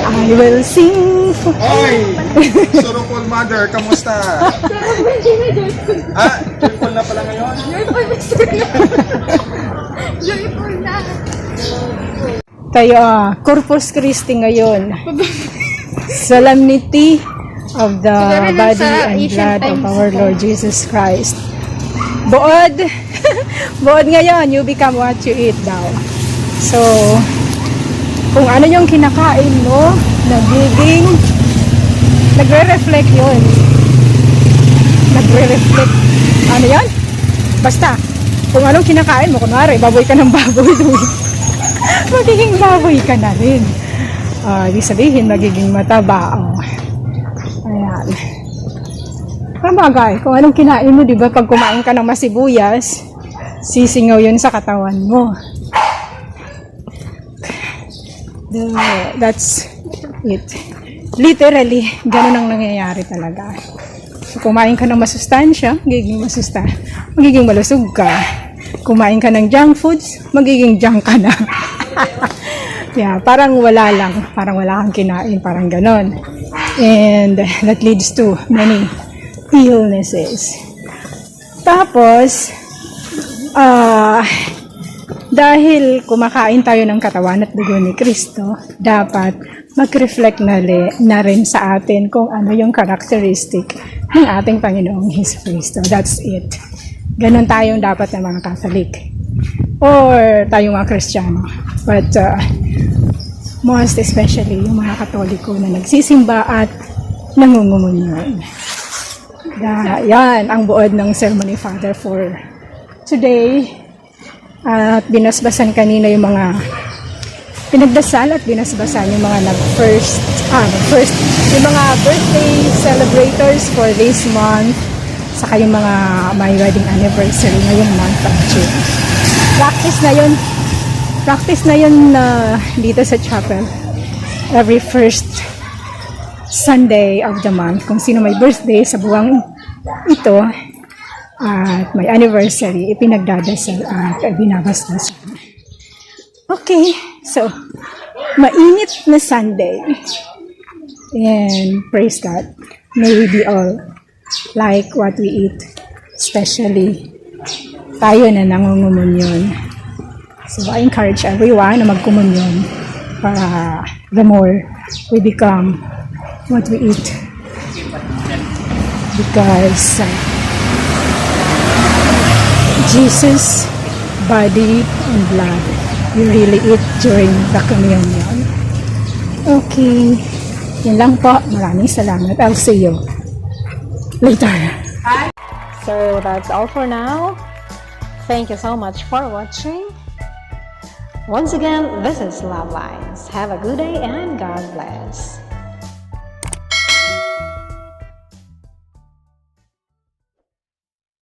I will sing for... Oy! Surukol mother, kamusta? Joyful na pala ngayon? Joyful na. Tayo, Corpus Christi ngayon. Solemnity of the body and blood of our Lord Jesus Christ. Buod. Buod ngayon, you become what you eat daw. So, kung ano yung kinakain mo, nagre-reflect yun. Nagre-reflect. Ano yan? Basta, kung anong kinakain mo, kunwari, baboy ka ng baboy, magiging baboy ka na rin. Ibig sabihin, magiging mataba. Ayan. Kamagay, kung anong kinain mo, di ba, pag kumain ka ng masibuyas, sisingaw yun sa katawan mo. That's it. Literally, ganun ang nangyayari talaga. So, kumain ka ng masustansya, magiging malusog ka. Kumain ka ng junk foods, magiging junk ka na. Yeah, parang wala lang. Parang wala kang kinain, parang ganon. And that leads to many illnesses. Tapos, dahil kumakain tayo ng katawan at dugo ni Kristo, dapat mag-reflect na rin sa atin kung ano yung characteristic ng ating Panginoong Jesucristo. That's it. Ganon tayong dapat na mga Catholic. Or tayong mga Kristiyano. But most especially yung mga Katoliko na nagsisimba at nangungumunyon. Yan ang buod ng Ceremony Father for today. At binasbasan kanina yung mga pinagdasal at binasbasan yung mga first yung mga birthday celebrators for this month, saka yung mga may wedding anniversary ngayong month of June. Practice na yun dito sa chapel every first Sunday of the month. Kung sino may birthday sa buwang ito at may anniversary, ipinagdadasal at binabasbas. Okay, so mainit na Sunday, and praise God, may we be all like what we eat, especially tayo na nangungumunyon. So I encourage everyone na magkumunyon para the more we become what we eat, because Jesus' body and blood you really eat during the communion. Okay, yun lang po. Maraming salamat. I'll see you later. So that's all for now. Thank you so much for watching. Once again, this is Love Lines. Have a good day and God bless.